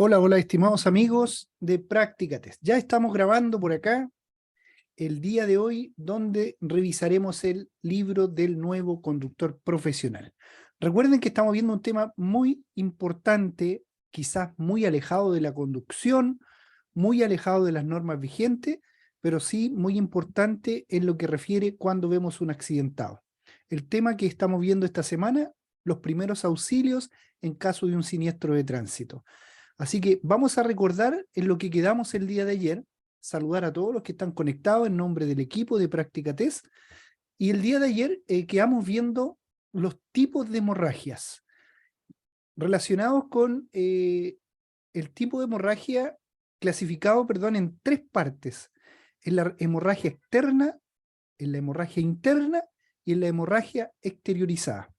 Hola, hola, estimados amigos de Práctica Test. Ya estamos grabando por acá el día de hoy donde revisaremos el libro del nuevo conductor profesional. Recuerden que estamos viendo un tema muy importante, quizás muy alejado de la conducción, muy alejado de las normas vigentes, pero sí muy importante en lo que refiere cuando vemos un accidentado. El tema que estamos viendo esta semana, los primeros auxilios en caso de un siniestro de tránsito. Así que vamos a recordar en lo que quedamos el día de ayer, saludar a todos los que están conectados en nombre del equipo de Práctica Test. Y el día de ayer quedamos viendo los tipos de hemorragias relacionados con el tipo de hemorragia clasificado, perdón, en tres partes. En la hemorragia externa, en la hemorragia interna y en la hemorragia exteriorizada.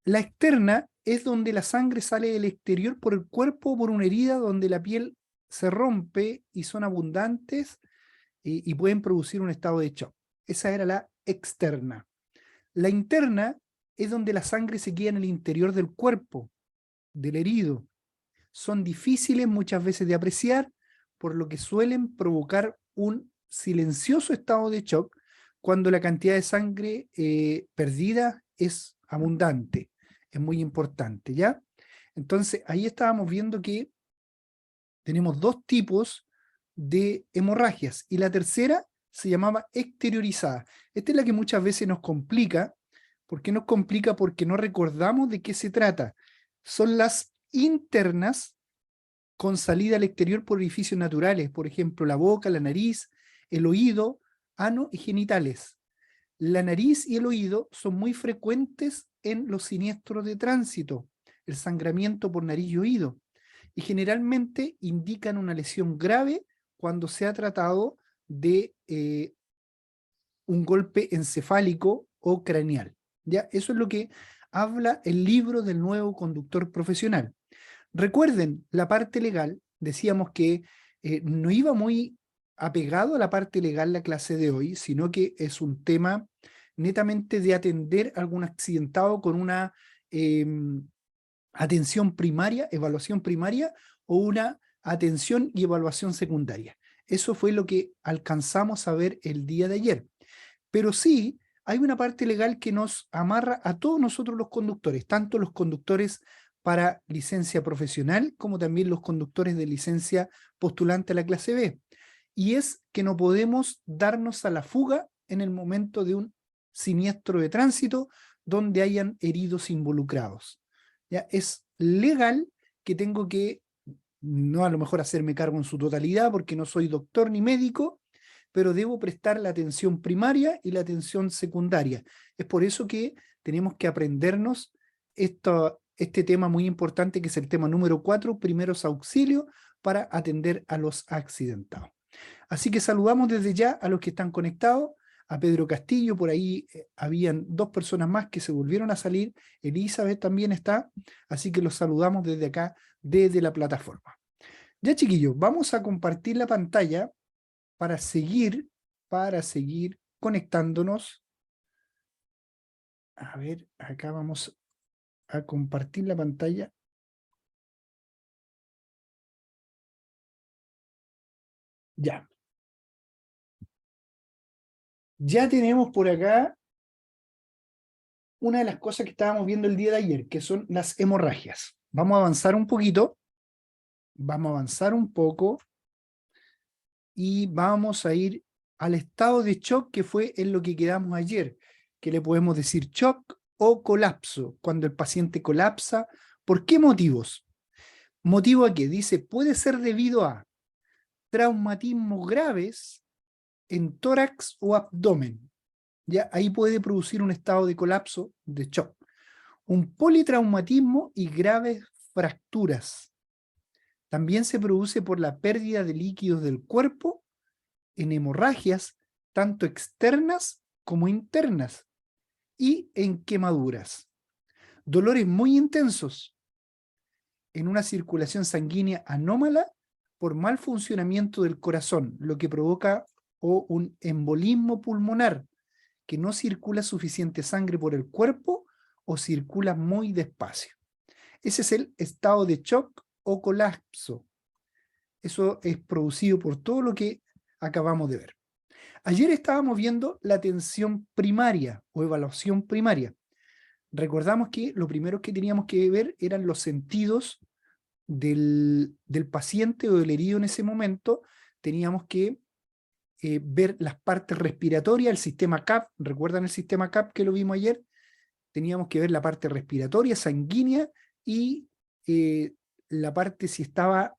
La externa es donde la sangre sale del exterior por el cuerpo por una herida donde la piel se rompe y son abundantes y pueden producir un estado de shock. Esa era la externa. La interna es donde la sangre se queda en el interior del cuerpo, del herido. Son difíciles muchas veces de apreciar, por lo que suelen provocar un silencioso estado de shock cuando la cantidad de sangre perdida es abundante. Es muy importante, ¿ya? Entonces, ahí estábamos viendo que tenemos dos tipos de hemorragias y la tercera se llamaba exteriorizada. Esta es la que muchas veces nos complica. ¿Por qué nos complica? Porque no recordamos de qué se trata. Son las internas con salida al exterior por orificios naturales, por ejemplo, la boca, la nariz, el oído, ano y genitales. La nariz y el oído son muy frecuentes en los siniestros de tránsito, el sangramiento por nariz y oído, y generalmente indican una lesión grave cuando se ha tratado de un golpe encefálico o craneal. ¿Ya? Eso es lo que habla el libro del nuevo conductor profesional. Recuerden, la parte legal, decíamos que no iba muy apegado a la parte legal la clase de hoy, sino que es un tema netamente de atender a algún accidentado con una atención primaria, evaluación primaria o una atención y evaluación secundaria. Eso fue lo que alcanzamos a ver el día de ayer. Pero sí, hay una parte legal que nos amarra a todos nosotros los conductores, tanto los conductores para licencia profesional como también los conductores de licencia postulante a la clase B. Y es que no podemos darnos a la fuga en el momento de un siniestro de tránsito donde hayan heridos involucrados. ¿Ya? Es legal que tengo que, no a lo mejor hacerme cargo en su totalidad porque no soy doctor ni médico, pero debo prestar la atención primaria y la atención secundaria. Es por eso que tenemos que aprendernos este tema muy importante que es el tema número 4, primeros auxilios para atender a los accidentados. Así que saludamos desde ya a los que están conectados, a Pedro Castillo, por ahí habían dos personas más que se volvieron a salir, Elizabeth también está, así que los saludamos desde acá, desde la plataforma. Ya chiquillos, vamos a compartir la pantalla para seguir conectándonos. A ver, acá vamos a compartir la pantalla. Ya. Ya tenemos por acá una de las cosas que estábamos viendo el día de ayer, que son las hemorragias. Vamos a avanzar un poquito. Vamos a avanzar un poco y vamos a ir al estado de shock que fue en lo que quedamos ayer, que le podemos decir shock o colapso, cuando el paciente colapsa. ¿Por qué motivos? Motivo a que dice puede ser debido a traumatismos graves en tórax o abdomen. Ya ahí puede producir un estado de colapso, de shock. Un politraumatismo y graves fracturas. También se produce por la pérdida de líquidos del cuerpo en hemorragias, tanto externas como internas, y en quemaduras. Dolores muy intensos en una circulación sanguínea anómala por mal funcionamiento del corazón, lo que provoca un embolismo pulmonar, que no circula suficiente sangre por el cuerpo o circula muy despacio. Ese es el estado de shock o colapso. Eso es producido por todo lo que acabamos de ver. Ayer estábamos viendo la atención primaria o evaluación primaria. Recordamos que lo primero que teníamos que ver eran los sentidos del paciente o del herido en ese momento. Teníamos que ver las partes respiratorias, el sistema CAP. ¿Recuerdan el sistema CAP que lo vimos ayer? Teníamos que ver la parte respiratoria, sanguínea, y la parte si estaba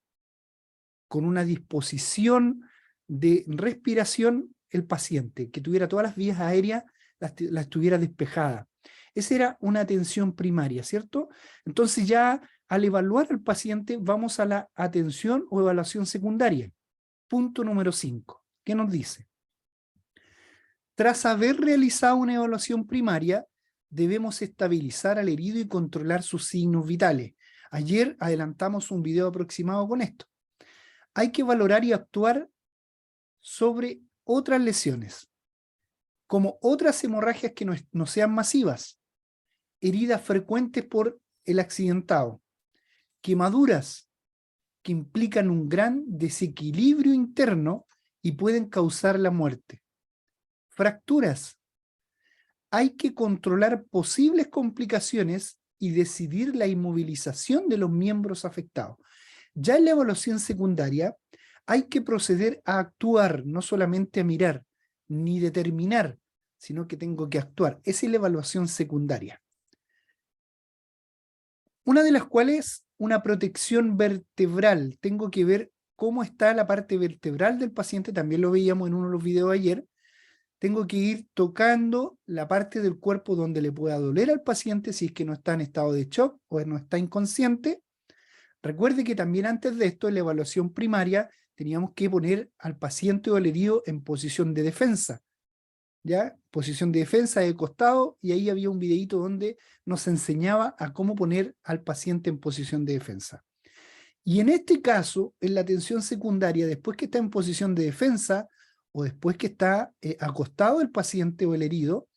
con una disposición de respiración el paciente, que tuviera todas las vías aéreas, las tuviera despejadas. Esa era una atención primaria, ¿cierto? Entonces ya al evaluar al paciente vamos a la atención o evaluación secundaria. Punto número 5. ¿Qué nos dice? Tras haber realizado una evaluación primaria, debemos estabilizar al herido y controlar sus signos vitales. Ayer adelantamos un video aproximado con esto. Hay que valorar y actuar sobre otras lesiones, como otras hemorragias que no sean masivas, heridas frecuentes por el accidentado, quemaduras que implican un gran desequilibrio interno y pueden causar la muerte, fracturas. Hay que controlar posibles complicaciones y decidir la inmovilización de los miembros afectados. Ya en la evaluación secundaria hay que proceder a actuar, no solamente a mirar, ni determinar, sino que tengo que actuar. Esa es la evaluación secundaria. Una de las cuales, una protección vertebral. Tengo que ver cómo está la parte vertebral del paciente, también lo veíamos en uno de los videos ayer. Tengo que ir tocando la parte del cuerpo donde le pueda doler al paciente si es que no está en estado de shock o no está inconsciente. Recuerde que también antes de esto, en la evaluación primaria, teníamos que poner al paciente o al herido en posición de defensa. ¿Ya? Posición de defensa de costado, y ahí había un videito donde nos enseñaba a cómo poner al paciente en posición de defensa. Y en este caso, en la atención secundaria, después que está en posición de defensa o después que está acostado el paciente o el herido,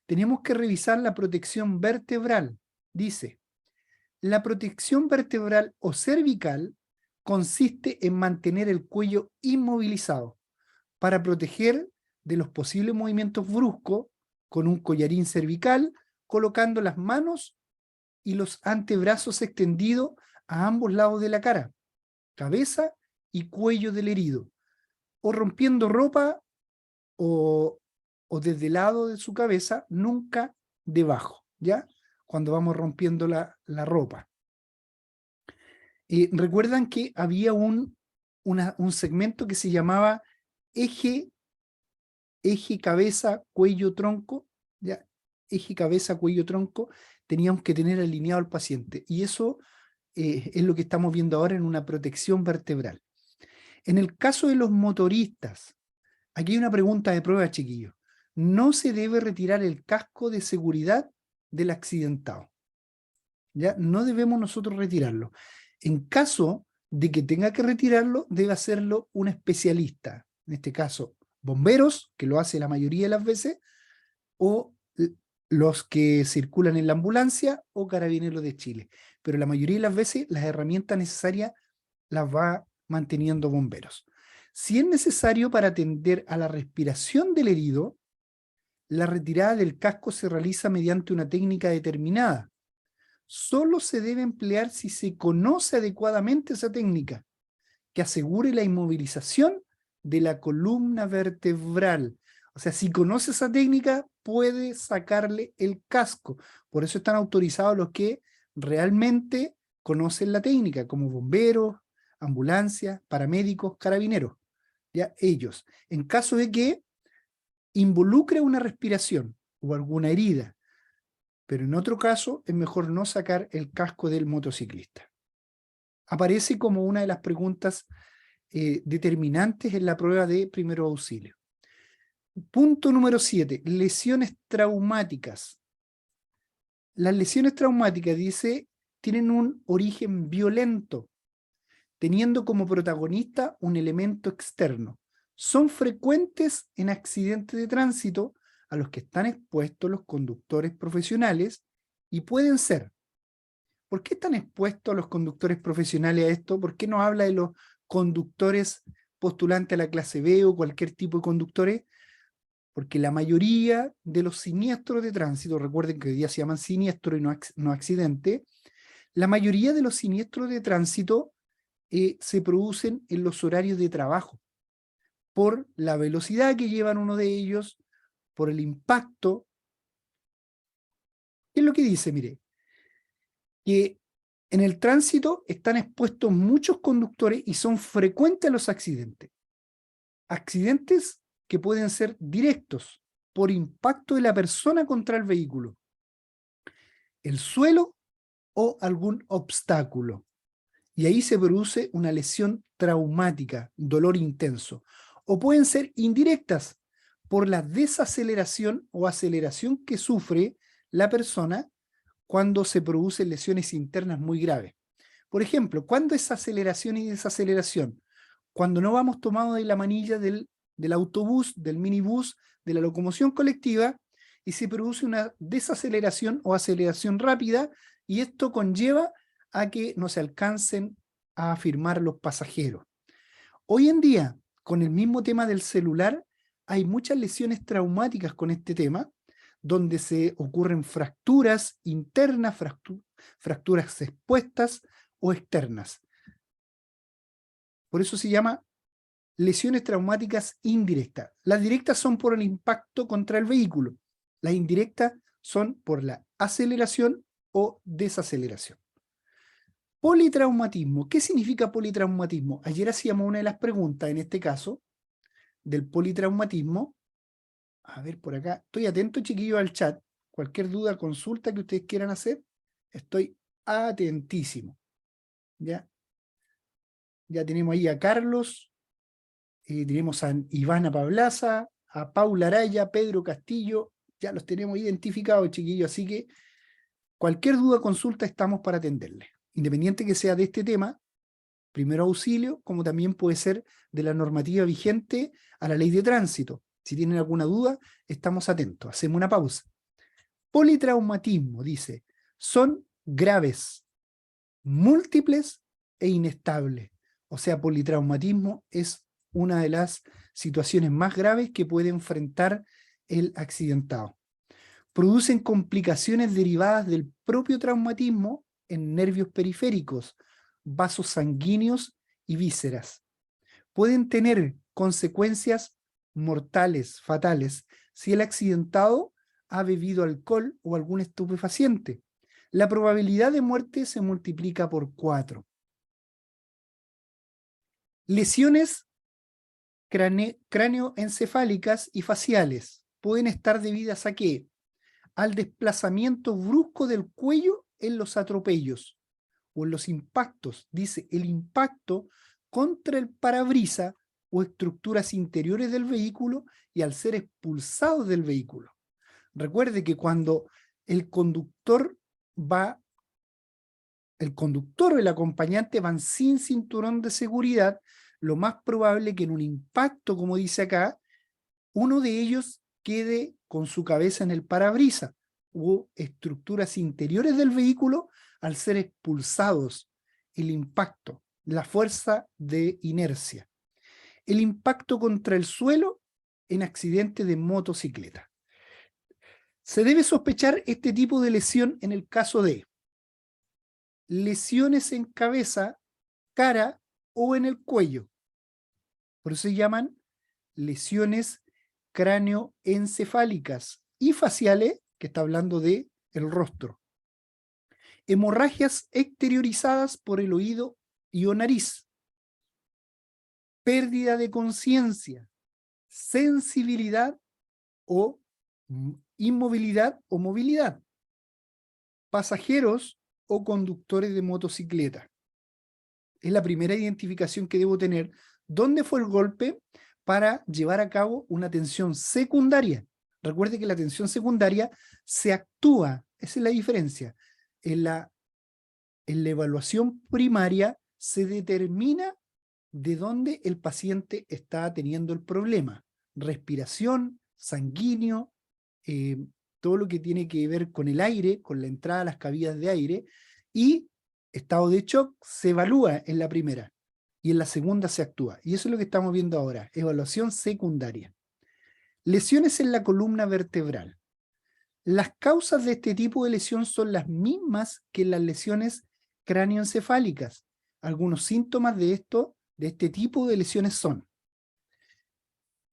tenemos que revisar la protección vertebral. Dice, la protección vertebral o cervical consiste en mantener el cuello inmovilizado para proteger de los posibles movimientos bruscos con un collarín cervical, colocando las manos y los antebrazos extendidos a ambos lados de la cara, cabeza y cuello del herido, o rompiendo ropa o desde el lado de su cabeza, nunca debajo, ¿ya? Cuando vamos rompiendo la ropa. Recuerdan que había un segmento que se llamaba eje cabeza, cuello, tronco, ¿ya? Eje cabeza, cuello, tronco, teníamos que tener alineado al paciente, y eso es lo que estamos viendo ahora en una protección vertebral. En el caso de los motoristas, aquí hay una pregunta de prueba, chiquillos. No se debe retirar el casco de seguridad del accidentado. ¿Ya? No debemos nosotros retirarlo. En caso de que tenga que retirarlo, debe hacerlo un especialista. En este caso, bomberos, que lo hace la mayoría de las veces, o los que circulan en la ambulancia, o Carabineros de Chile. Pero la mayoría de las veces las herramientas necesarias las va manteniendo bomberos. Si es necesario para atender a la respiración del herido, la retirada del casco se realiza mediante una técnica determinada. Solo se debe emplear si se conoce adecuadamente esa técnica, que asegure la inmovilización de la columna vertebral. O sea, si conoce esa técnica, puede sacarle el casco. Por eso están autorizados los que realmente conocen la técnica, como bomberos, ambulancias, paramédicos, carabineros. Ya ellos, en caso de que involucre una respiración o alguna herida, pero en otro caso es mejor no sacar el casco del motociclista. Aparece como una de las preguntas determinantes en la prueba de primeros auxilios. Punto número 7, lesiones traumáticas. Las lesiones traumáticas, dice, tienen un origen violento, teniendo como protagonista un elemento externo. Son frecuentes en accidentes de tránsito a los que están expuestos los conductores profesionales y pueden ser ¿Por qué están expuestos los conductores profesionales a esto? ¿Por qué no habla de los conductores postulantes a la clase B o cualquier tipo de conductores? Porque la mayoría de los siniestros de tránsito, recuerden que hoy día se llaman siniestros y no accidente, la mayoría de los siniestros de tránsito se producen en los horarios de trabajo, por la velocidad que llevan uno de ellos, por el impacto. ¿Qué es lo que dice? Mire, que en el tránsito están expuestos muchos conductores y son frecuentes los accidentes. Accidentes que pueden ser directos por impacto de la persona contra el vehículo, el suelo o algún obstáculo. Y ahí se produce una lesión traumática, dolor intenso. O pueden ser indirectas por la desaceleración o aceleración que sufre la persona cuando se producen lesiones internas muy graves. Por ejemplo, ¿cuándo es aceleración y desaceleración? Cuando no vamos tomados de la manilla del autobús, del minibús, de la locomoción colectiva, y se produce una desaceleración o aceleración rápida, y esto conlleva a que no se alcancen a firmar los pasajeros. Hoy en día, con el mismo tema del celular, hay muchas lesiones traumáticas con este tema, donde se ocurren fracturas internas, fracturas expuestas o externas. Por eso se llama lesiones traumáticas indirectas. Las directas son por el impacto contra el vehículo. Las indirectas son por la aceleración o desaceleración. Politraumatismo. ¿Qué significa politraumatismo? Ayer hacíamos una de las preguntas, en este caso, del politraumatismo. A ver, por acá. Estoy atento, chiquillos, al chat. Cualquier duda, consulta que ustedes quieran hacer, estoy atentísimo. ¿Ya? Ya tenemos ahí a Carlos, tenemos a Ivana Pablaza, a Paula Araya, Pedro Castillo, ya los tenemos identificados, chiquillos, así que cualquier duda, consulta, estamos para atenderles. Independiente que sea de este tema, primero auxilio, como también puede ser de la normativa vigente a la ley de tránsito. Si tienen alguna duda, estamos atentos. Hacemos una pausa. Politraumatismo, dice, son graves, múltiples e inestables. O sea, politraumatismo es una de las situaciones más graves que puede enfrentar el accidentado. Producen complicaciones derivadas del propio traumatismo en nervios periféricos, vasos sanguíneos y vísceras. Pueden tener consecuencias mortales, fatales, si el accidentado ha bebido alcohol o algún estupefaciente. La probabilidad de muerte se multiplica por 4. Lesiones cráneoencefálicas y faciales pueden estar debidas ¿a qué? Al desplazamiento brusco del cuello en los atropellos o en los impactos. Dice, el impacto contra el parabrisas o estructuras interiores del vehículo y al ser expulsados del vehículo. Recuerde que cuando el conductor o el acompañante van sin cinturón de seguridad, lo más probable que en un impacto, como dice acá, uno de ellos quede con su cabeza en el parabrisas o estructuras interiores del vehículo al ser expulsados, el impacto, la fuerza de inercia. El impacto contra el suelo en accidente de motocicleta. Se debe sospechar este tipo de lesión en el caso de lesiones en cabeza, cara o en el cuello. Por eso se llaman lesiones cráneoencefálicas y faciales, que está hablando de el rostro. Hemorragias exteriorizadas por el oído y o nariz. Pérdida de conciencia, sensibilidad o inmovilidad o movilidad. Pasajeros o conductores de motocicleta. Es la primera identificación que debo tener. ¿Dónde fue el golpe? Para llevar a cabo una atención secundaria. Recuerde que la atención secundaria se actúa, esa es la diferencia. En la evaluación primaria se determina de dónde el paciente está teniendo el problema. Respiración, sanguíneo, todo lo que tiene que ver con el aire, con la entrada a las cavidades de aire, Y estado de shock se evalúa en la primera y en la segunda se actúa. Y eso es lo que estamos viendo ahora, evaluación secundaria. Lesiones en la columna vertebral. Las causas de este tipo de lesión son las mismas que las lesiones cráneoencefálicas. Algunos síntomas de este tipo de lesiones son: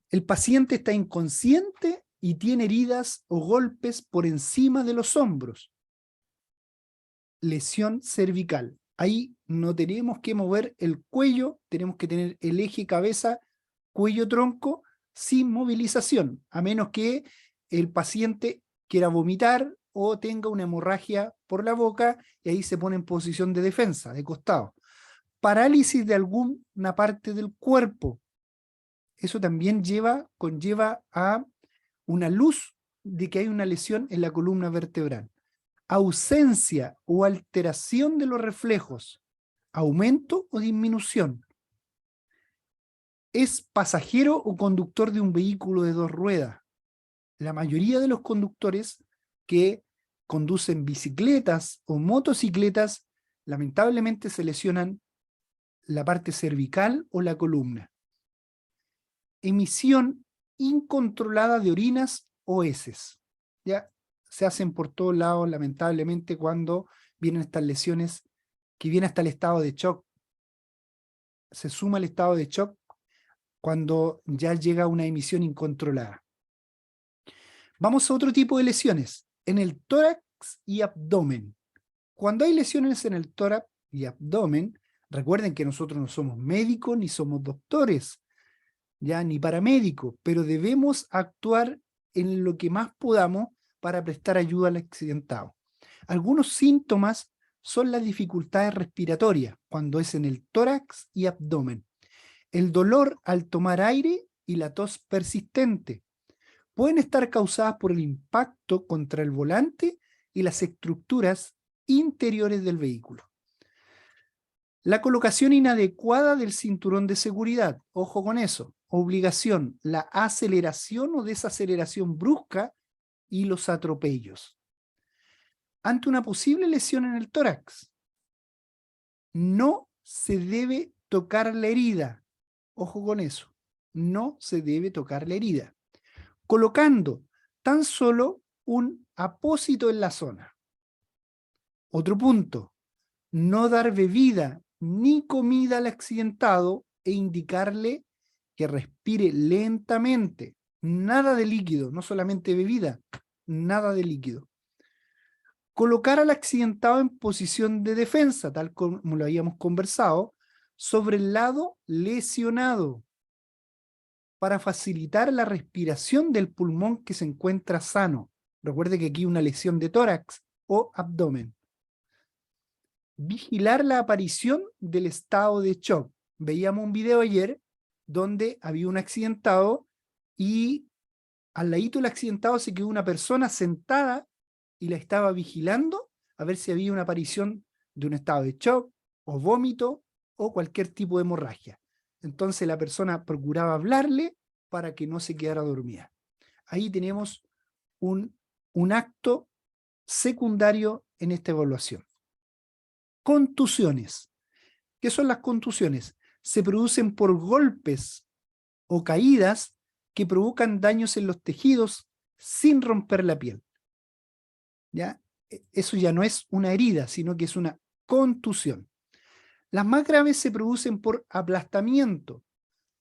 el paciente está inconsciente y tiene heridas o golpes por encima de los hombros. Lesión cervical. Ahí no tenemos que mover el cuello, tenemos que tener el eje cabeza, cuello, tronco, sin movilización, a menos que el paciente quiera vomitar o tenga una hemorragia por la boca y ahí se pone en posición de defensa, de costado. Parálisis de alguna parte del cuerpo. Eso también conlleva a una luz de que hay una lesión en la columna vertebral. Ausencia o alteración de los reflejos, aumento o disminución. Es pasajero o conductor de un vehículo de 2 ruedas. La mayoría de los conductores que conducen bicicletas o motocicletas lamentablemente se lesionan la parte cervical o la columna. Emisión incontrolada de orinas o heces. Ya se hacen por todos lados, lamentablemente, cuando vienen estas lesiones que vienen hasta el estado de shock. Se suma el estado de shock cuando ya llega una emisión incontrolada. Vamos a otro tipo de lesiones, en el tórax y abdomen. Cuando hay lesiones en el tórax y abdomen, recuerden que nosotros no somos médicos ni somos doctores, ya ni paramédicos, pero debemos actuar en lo que más podamos para prestar ayuda al accidentado. Algunos síntomas son las dificultades respiratorias, cuando es en el tórax y abdomen. El dolor al tomar aire y la tos persistente. Pueden estar causadas por el impacto contra el volante y las estructuras interiores del vehículo. La colocación inadecuada del cinturón de seguridad. Ojo con eso. Obligación, la aceleración o desaceleración brusca y los atropellos. Ante una posible lesión en el tórax, no se debe tocar la herida. Ojo con eso. No se debe tocar la herida. Colocando tan solo un apósito en la zona. Otro punto. No dar bebida ni comida al accidentado e indicarle que respire lentamente. Nada de líquido, no solamente bebida, nada de líquido. Colocar al accidentado en posición de defensa, tal como lo habíamos conversado, sobre el lado lesionado, para facilitar la respiración del pulmón que se encuentra sano. Recuerde que aquí hay una lesión de tórax o abdomen. Vigilar la aparición del estado de shock. Veíamos un video ayer donde había un accidentado y al ladito del accidentado se quedó una persona sentada y la estaba vigilando a ver si había una aparición de un estado de shock o vómito o cualquier tipo de hemorragia. Entonces la persona procuraba hablarle para que no se quedara dormida. Ahí tenemos un acto secundario en esta evaluación. Contusiones. ¿Qué son las contusiones? Se producen por golpes o caídas que provocan daños en los tejidos sin romper la piel. ¿Ya? Eso ya no es una herida, sino que es una contusión. Las más graves se producen por aplastamiento.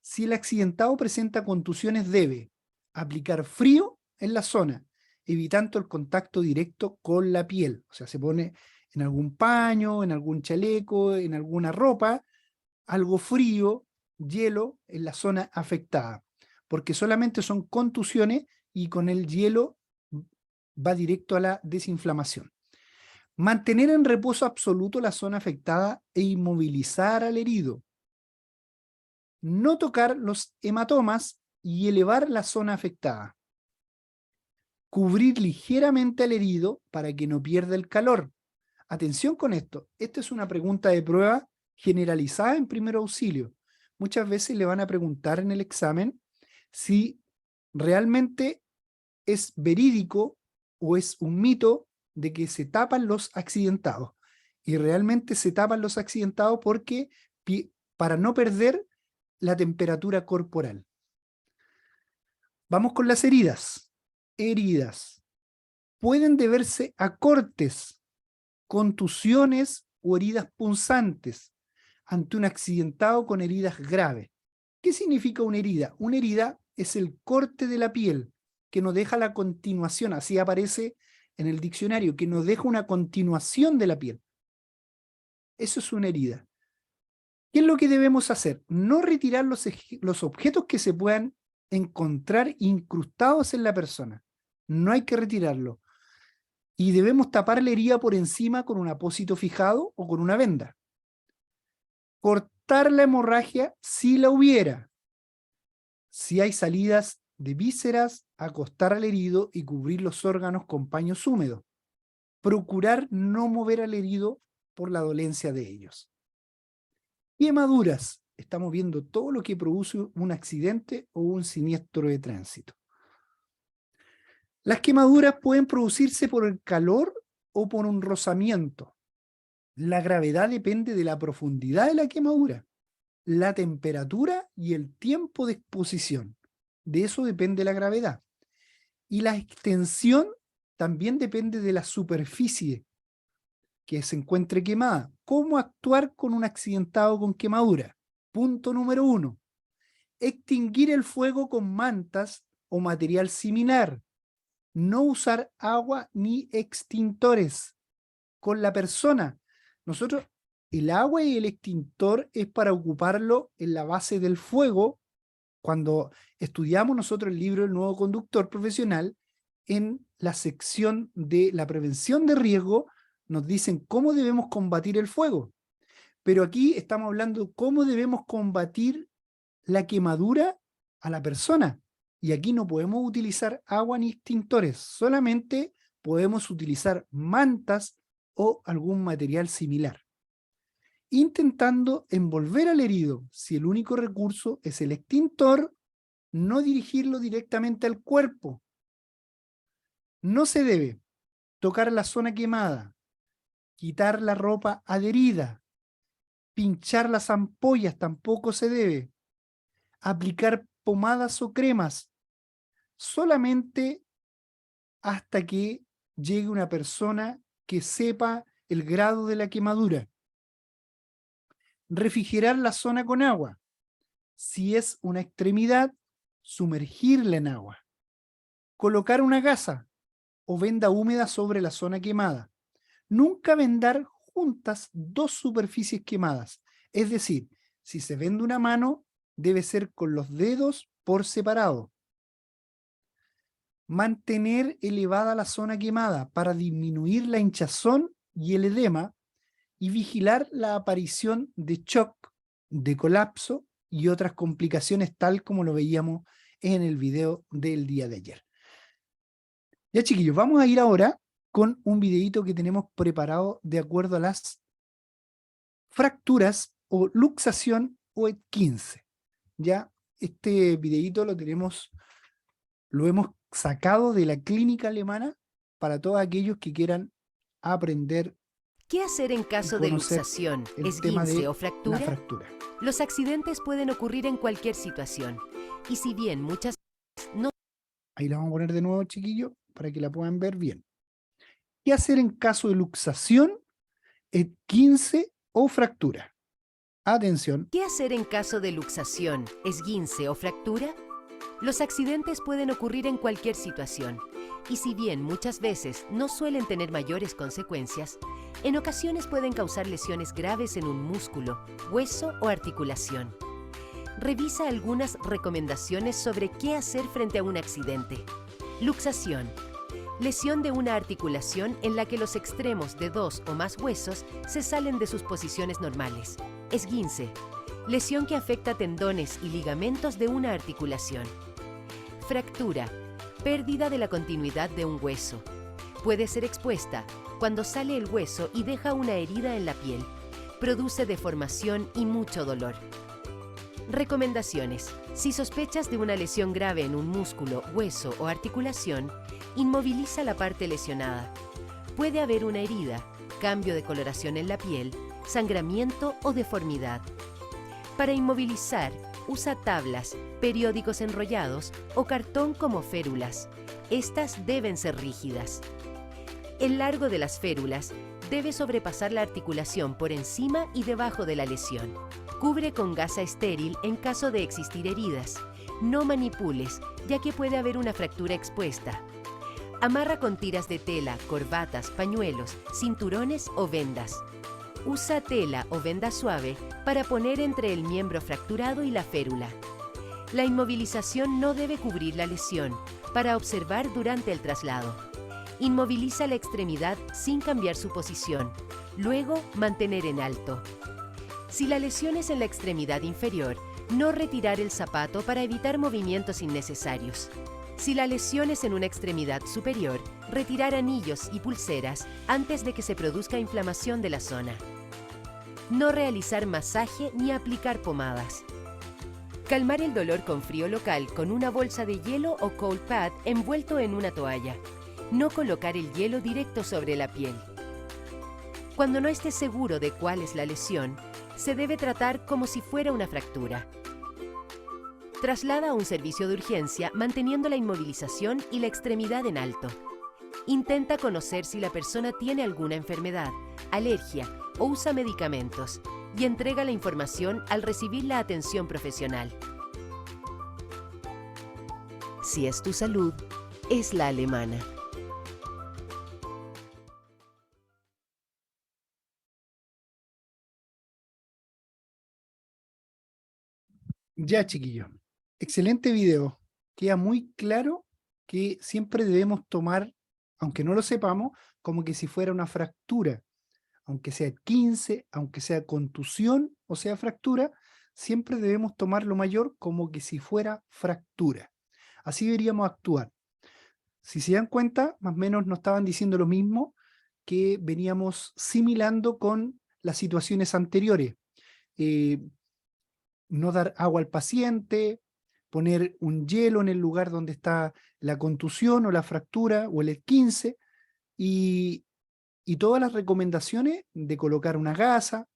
Si el accidentado presenta contusiones, debe aplicar frío en la zona, evitando el contacto directo con la piel. O sea, se pone en algún paño, en algún chaleco, en alguna ropa, algo frío, hielo en la zona afectada, porque solamente son contusiones y con el hielo va directo a la desinflamación. Mantener en reposo absoluto la zona afectada e inmovilizar al herido. No tocar los hematomas y elevar la zona afectada. Cubrir ligeramente al herido para que no pierda el calor. Atención con esto, esta es una pregunta de prueba generalizada en primer auxilio. Muchas veces le van a preguntar en el examen si realmente es verídico o es un mito de que se tapan los accidentados. Y realmente se tapan los accidentados porque para no perder la temperatura corporal. Vamos con las heridas. Heridas. Pueden deberse a cortes, contusiones o heridas punzantes ante un accidentado con heridas graves. ¿Qué significa una herida? Una herida es el corte de la piel que nos deja la continuación, así aparece en el diccionario, que nos deja una continuación de la piel. Eso es una herida. ¿Qué es lo que debemos hacer? No retirar los objetos que se puedan encontrar incrustados en la persona. No hay que retirarlo. Y debemos tapar la herida por encima con un apósito fijado o con una venda. Cortar la hemorragia si la hubiera. Si hay salidas de vísceras, acostar al herido y cubrir los órganos con paños húmedos. Procurar no mover al herido por la dolencia de ellos. Quemaduras. Estamos viendo todo lo que produce un accidente o un siniestro de tránsito. Las quemaduras pueden producirse por el calor o por un rozamiento. La gravedad depende de la profundidad de la quemadura, la temperatura y el tiempo de exposición. De eso depende la gravedad. Y la extensión también depende de la superficie que se encuentre quemada. ¿Cómo actuar con un accidentado con quemadura? Punto número 1. Extinguir el fuego con mantas o material similar. No usar agua ni extintores con la persona. Nosotros, el agua y el extintor es para ocuparlo en la base del fuego. Cuando estudiamos nosotros el libro El Nuevo Conductor Profesional, en la sección de la prevención de riesgo, nos dicen cómo debemos combatir el fuego. Pero aquí estamos hablando de cómo debemos combatir la quemadura a la persona. Y aquí no podemos utilizar agua ni extintores, solamente podemos utilizar mantas o algún material similar. Intentando envolver al herido, si el único recurso es el extintor, no dirigirlo directamente al cuerpo. No se debe tocar la zona quemada, quitar la ropa adherida, pinchar las ampollas tampoco se debe, aplicar pomadas o cremas, solamente hasta que llegue una persona que sepa el grado de la quemadura. Refrigerar la zona con agua. Si es una extremidad, sumergirla en agua. Colocar una gasa o venda húmeda sobre la zona quemada. Nunca vendar juntas dos superficies quemadas. Es decir, si se vende una mano, debe ser con los dedos por separado. Mantener elevada la zona quemada para disminuir la hinchazón y el edema y vigilar la aparición de shock, de colapso y otras complicaciones tal como lo veíamos en el video del día de ayer. Ya chiquillos, vamos a ir ahora con un videito que tenemos preparado de acuerdo a las fracturas o luxación o E15. Ya este videito lo hemos sacado de la clínica alemana para todos aquellos que quieran aprender. ¿Qué hacer en caso de luxación, esguince o fractura? La fractura. Los accidentes pueden ocurrir en cualquier situación. Y si bien muchas no... Ahí la vamos a poner de nuevo, chiquillos, para que la puedan ver bien. ¿Qué hacer en caso de luxación, esguince o fractura? Atención. ¿Qué hacer en caso de luxación, esguince o fractura? Los accidentes pueden ocurrir en cualquier situación. Y si bien muchas veces no suelen tener mayores consecuencias, en ocasiones pueden causar lesiones graves en un músculo, hueso o articulación. Revisa algunas recomendaciones sobre qué hacer frente a un accidente. Luxación. Lesión de una articulación en la que los extremos de dos o más huesos se salen de sus posiciones normales. Esguince. Lesión que afecta tendones y ligamentos de una articulación. Fractura. Pérdida de la continuidad de un hueso. Puede ser expuesta cuando sale el hueso y deja una herida en la piel. Produce deformación y mucho dolor. Recomendaciones. Si sospechas de una lesión grave en un músculo, hueso o articulación, inmoviliza la parte lesionada. Puede haber una herida, cambio de coloración en la piel, sangramiento o deformidad. Para inmovilizar, usa tablas, periódicos enrollados o cartón como férulas. Estas deben ser rígidas. El largo de las férulas debe sobrepasar la articulación por encima y debajo de la lesión. Cubre con gasa estéril en caso de existir heridas. No manipules, ya que puede haber una fractura expuesta. Amarra con tiras de tela, corbatas, pañuelos, cinturones o vendas. Usa tela o venda suave para poner entre el miembro fracturado y la férula. La inmovilización no debe cubrir la lesión, para observar durante el traslado. Inmoviliza la extremidad sin cambiar su posición. Luego, mantener en alto. Si la lesión es en la extremidad inferior, no retirar el zapato para evitar movimientos innecesarios. Si la lesión es en una extremidad superior, retirar anillos y pulseras antes de que se produzca inflamación de la zona. No realizar masaje ni aplicar pomadas. Calmar el dolor con frío local con una bolsa de hielo o cold pad envuelto en una toalla. No colocar el hielo directo sobre la piel. Cuando no esté seguro de cuál es la lesión, se debe tratar como si fuera una fractura. Traslada a un servicio de urgencia manteniendo la inmovilización y la extremidad en alto. Intenta conocer si la persona tiene alguna enfermedad, alergia o usa medicamentos y entrega la información al recibir la atención profesional. Si es tu salud, es la alemana. Ya, chiquillos. Excelente video. Queda muy claro que siempre debemos tomar, aunque no lo sepamos, como que si fuera una fractura. Aunque sea 15, aunque sea contusión o sea fractura, siempre debemos tomar lo mayor como que si fuera fractura. Así deberíamos actuar. Si se dan cuenta, más o menos nos estaban diciendo lo mismo que veníamos similando con las situaciones anteriores. No dar agua al paciente, poner un hielo en el lugar donde está la contusión o la fractura o el esguince, y todas las recomendaciones de colocar una gasa,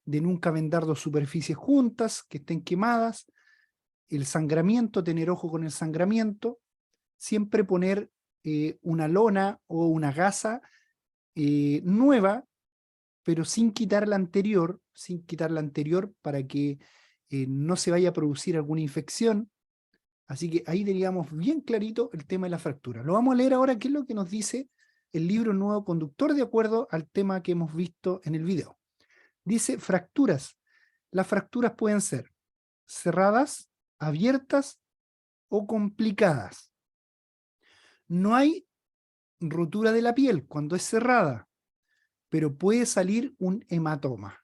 de nunca vendar dos superficies juntas que estén quemadas, el sangramiento, tener ojo con el sangramiento, siempre poner una lona o una gasa nueva, pero sin quitar la anterior para que no se vaya a producir alguna infección. Así que ahí teníamos bien clarito el tema de la fractura. Lo vamos a leer ahora, qué es lo que nos dice el libro Nuevo Conductor de acuerdo al tema que hemos visto en el video. Dice fracturas. Las fracturas pueden ser cerradas, abiertas o complicadas. No hay rotura de la piel cuando es cerrada, pero puede salir un hematoma.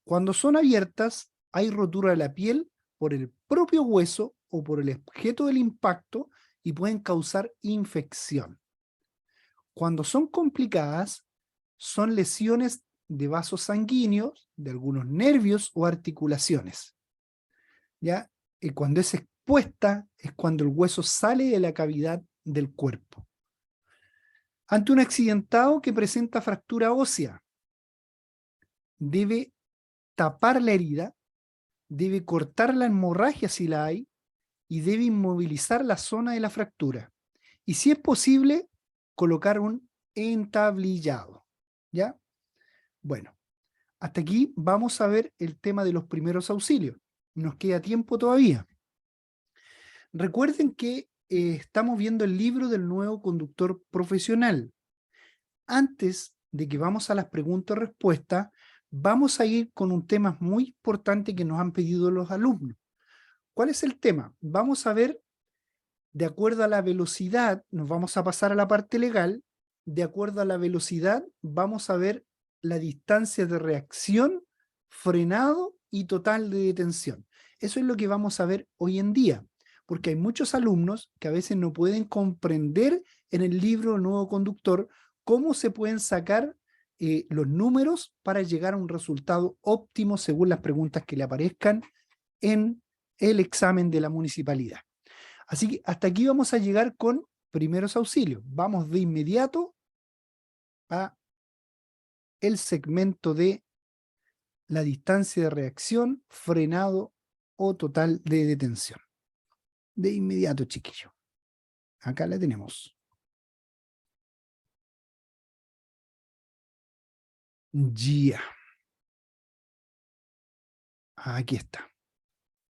Cuando son abiertas, hay rotura de la piel por el propio hueso o por el objeto del impacto y pueden causar infección. Cuando son complicadas, son lesiones de vasos sanguíneos, de algunos nervios o articulaciones. ¿Ya? Y cuando es expuesta, es cuando el hueso sale de la cavidad del cuerpo. Ante un accidentado que presenta fractura ósea, debe tapar la herida, debe cortar la hemorragia si la hay, y debe inmovilizar la zona de la fractura. Y si es posible, colocar un entablillado. ¿Ya? Bueno, hasta aquí vamos a ver el tema de los primeros auxilios. Nos queda tiempo todavía. Recuerden que estamos viendo el libro del nuevo conductor profesional. Antes de que vamos a las preguntas y respuestas, vamos a ir con un tema muy importante que nos han pedido los alumnos. ¿Cuál es el tema? Vamos a ver, de acuerdo a la velocidad, nos vamos a pasar a la parte legal, de acuerdo a la velocidad, vamos a ver la distancia de reacción, frenado y total de detención. Eso es lo que vamos a ver hoy en día, porque hay muchos alumnos que a veces no pueden comprender en el libro Nuevo Conductor cómo se pueden sacar los números para llegar a un resultado óptimo según las preguntas que le aparezcan en el examen de la municipalidad. Así que hasta aquí vamos a llegar con primeros auxilios. Vamos de inmediato a el segmento de la distancia de reacción, frenado o total de detención. De inmediato, chiquillo. Acá la tenemos. Ya. Aquí está.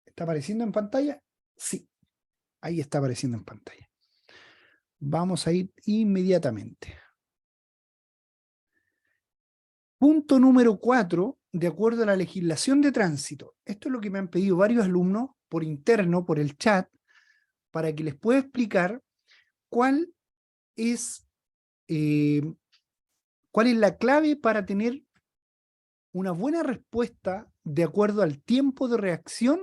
¿Está apareciendo en pantalla? Sí. Ahí está apareciendo en pantalla. Vamos a ir inmediatamente. Punto número 4, de acuerdo a la legislación de tránsito. Esto es lo que me han pedido varios alumnos por interno, por el chat, para que les pueda explicar cuál es la clave para tener una buena respuesta de acuerdo al tiempo de reacción,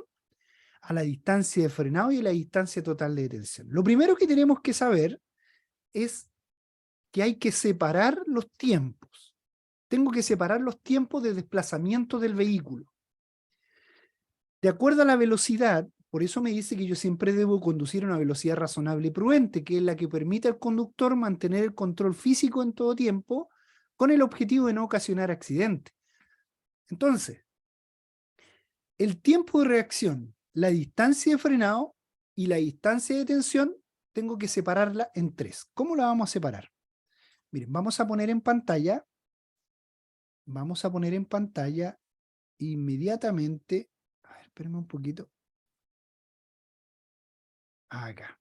a la distancia de frenado y a la distancia total de detención. Lo primero que tenemos que saber es que hay que separar los tiempos. Tengo que separar los tiempos de desplazamiento del vehículo. De acuerdo a la velocidad, por eso me dice que yo siempre debo conducir a una velocidad razonable y prudente, que es la que permite al conductor mantener el control físico en todo tiempo, con el objetivo de no ocasionar accidentes. Entonces, el tiempo de reacción, la distancia de frenado y la distancia de detención, tengo que separarla en 3. ¿Cómo la vamos a separar? Miren, vamos a poner en pantalla inmediatamente. A ver, espérenme un poquito. Acá.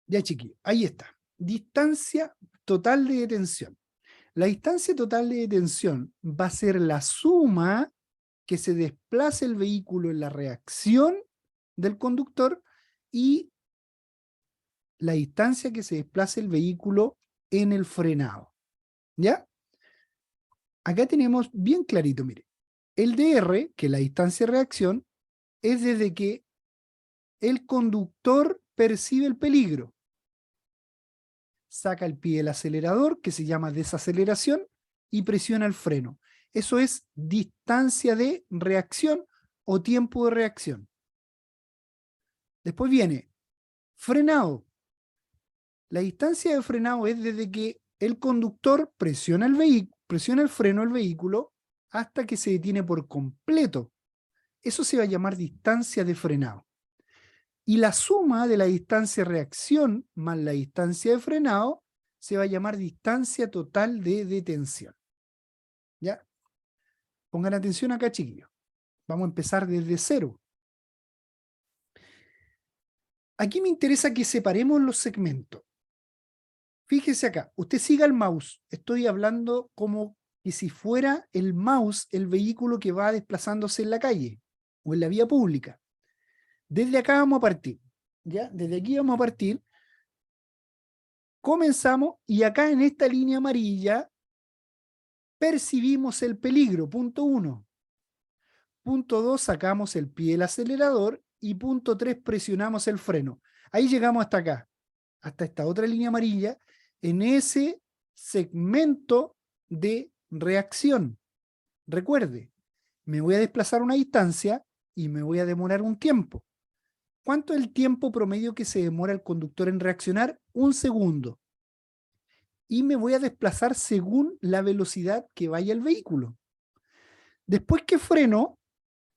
Ya, chiquillos, ahí está. Distancia total de detención. La distancia total de detención va a ser la suma que se desplace el vehículo en la reacción del conductor y la distancia que se desplace el vehículo en el frenado. ¿Ya? Acá tenemos bien clarito, mire. El DR, que es la distancia de reacción, es desde que el conductor percibe el peligro. Saca el pie del acelerador, que se llama desaceleración, y presiona el freno. Eso es distancia de reacción o tiempo de reacción. Después viene frenado. La distancia de frenado es desde que el conductor presiona el freno del vehículo hasta que se detiene por completo. Eso se va a llamar distancia de frenado. Y la suma de la distancia de reacción más la distancia de frenado se va a llamar distancia total de detención. ¿Ya? Pongan atención acá, chiquillos. Vamos a empezar desde 0. Aquí me interesa que separemos los segmentos. Fíjese acá, usted siga el mouse. Estoy hablando como que si fuera el mouse el vehículo que va desplazándose en la calle o en la vía pública. Desde acá vamos a partir. ¿Ya? Desde aquí vamos a partir. Comenzamos y acá en esta línea amarilla percibimos el peligro, punto 1. Punto 2, sacamos el pie del acelerador y punto 3, presionamos el freno. Ahí llegamos hasta acá, hasta esta otra línea amarilla, en ese segmento de reacción. Recuerde, me voy a desplazar una distancia y me voy a demorar un tiempo. ¿Cuánto es el tiempo promedio que se demora el conductor en reaccionar? 1 segundo. Y me voy a desplazar según la velocidad que vaya el vehículo. Después que freno,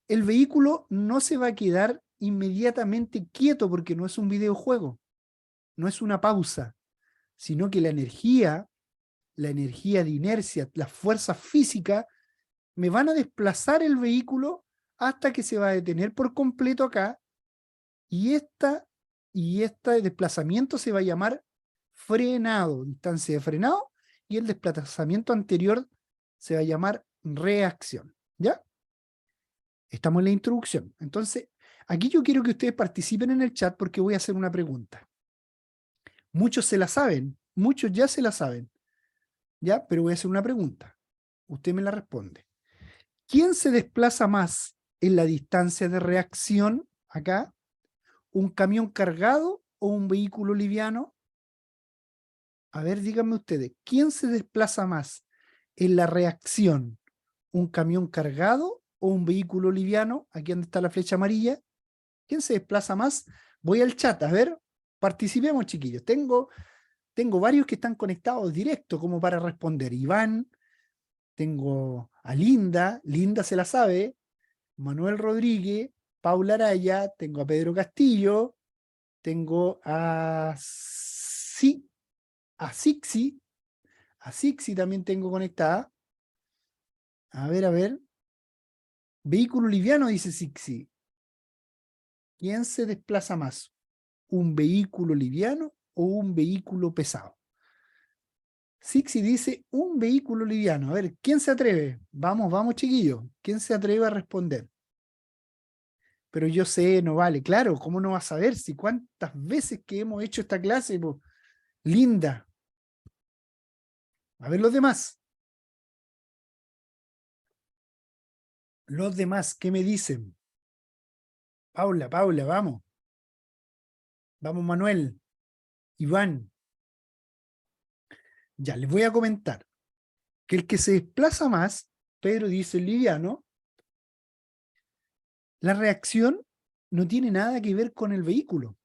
el vehículo no se va a quedar inmediatamente quieto porque no es un videojuego, no es una pausa, sino que la energía de inercia, las fuerzas físicas, me van a desplazar el vehículo hasta que se va a detener por completo acá y este desplazamiento se va a llamar frenado, distancia de frenado, y el desplazamiento anterior se va a llamar reacción. ¿Ya? Estamos en la introducción. Entonces, aquí yo quiero que ustedes participen en el chat porque voy a hacer una pregunta. Muchos se la saben, muchos ya se la saben, ¿ya? Pero voy a hacer una pregunta. Usted me la responde. ¿Quién se desplaza más en la distancia de reacción acá? ¿Un camión cargado o un vehículo liviano? A ver, díganme ustedes, ¿quién se desplaza más en la reacción? ¿Un camión cargado o un vehículo liviano? Aquí donde está la flecha amarilla. ¿Quién se desplaza más? Voy al chat, a ver, participemos, chiquillos. Tengo varios que están conectados directo como para responder. Iván, tengo a Linda, Linda se la sabe, Manuel Rodríguez, Paula Araya, tengo a Pedro Castillo, tengo a Sixi también tengo conectada. A ver. Vehículo liviano, dice Sixi. ¿Quién se desplaza más? ¿Un vehículo liviano o un vehículo pesado? Sixi dice un vehículo liviano. A ver, ¿quién se atreve? Vamos, chiquillos. ¿Quién se atreve a responder? Pero yo sé, no vale. Claro, ¿cómo no vas a saber si cuántas veces que hemos hecho esta clase? Po? Linda. A ver los demás. Los demás, ¿qué me dicen? Paula, vamos. Vamos, Manuel. Iván. Ya, les voy a comentar que el que se desplaza más, Pedro dice liviano, la reacción no tiene nada que ver con el vehículo.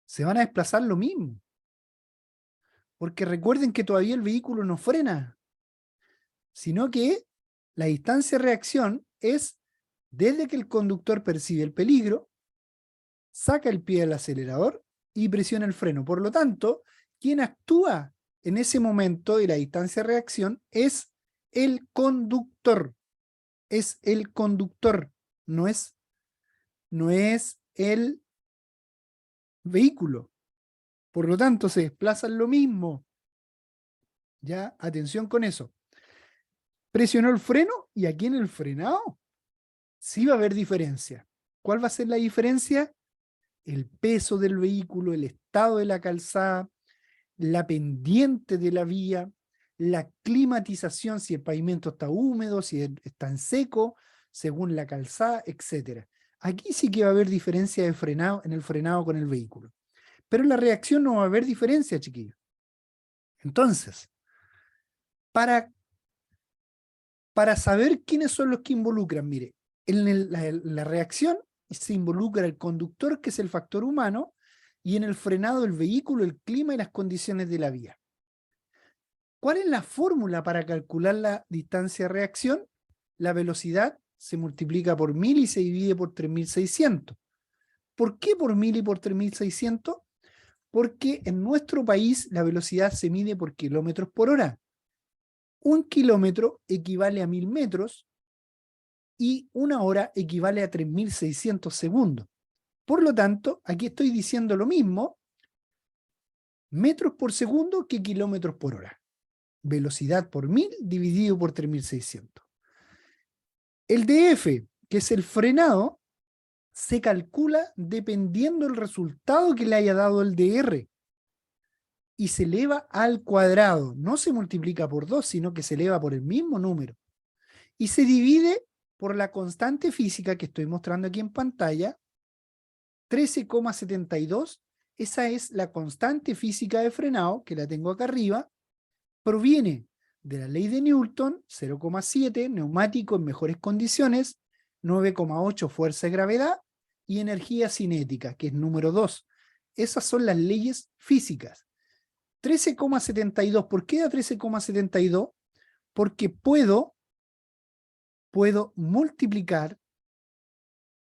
Se van a desplazar lo mismo. Porque recuerden que todavía el vehículo no frena, sino que la distancia de reacción es desde que el conductor percibe el peligro, saca el pie del acelerador y presiona el freno. Por lo tanto, quien actúa en ese momento de la distancia de reacción es el conductor. Es el conductor, no es el vehículo. Por lo tanto, se desplazan lo mismo. Ya, atención con eso. Presionó el freno y aquí en el frenado sí va a haber diferencia. ¿Cuál va a ser la diferencia? El peso del vehículo, el estado de la calzada, la pendiente de la vía, la climatización, si el pavimento está húmedo, si está en seco, según la calzada, etc. Aquí sí que va a haber diferencia de frenado, en el frenado con el vehículo. Pero en la reacción no va a haber diferencia, chiquillos. Entonces, para saber quiénes son los que involucran, mire, en la reacción se involucra el conductor, que es el factor humano, y en el frenado el vehículo, el clima y las condiciones de la vía. ¿Cuál es la fórmula para calcular la distancia de reacción? La velocidad se multiplica por 1000 y se divide por 3600. ¿Por qué por 1000 y por 3600? Porque en nuestro país la velocidad se mide por kilómetros por hora. 1 kilómetro equivale a 1000 metros y 1 hora equivale a 3600 segundos. Por lo tanto, aquí estoy diciendo lo mismo, metros por segundo que kilómetros por hora. Velocidad por 1000 dividido por 3600. El DF, que es el frenado, se calcula dependiendo del resultado que le haya dado el DR. Y se eleva al cuadrado. No se multiplica por 2, sino que se eleva por el mismo número. Y se divide por la constante física que estoy mostrando aquí en pantalla, 13,72. Esa es la constante física de frenado, que la tengo acá arriba. Proviene de la ley de Newton, 0,7, neumático en mejores condiciones, 9,8 fuerza de gravedad y energía cinética, que es número 2. Esas son las leyes físicas. 13,72. ¿Por qué da 13,72? Porque puedo multiplicar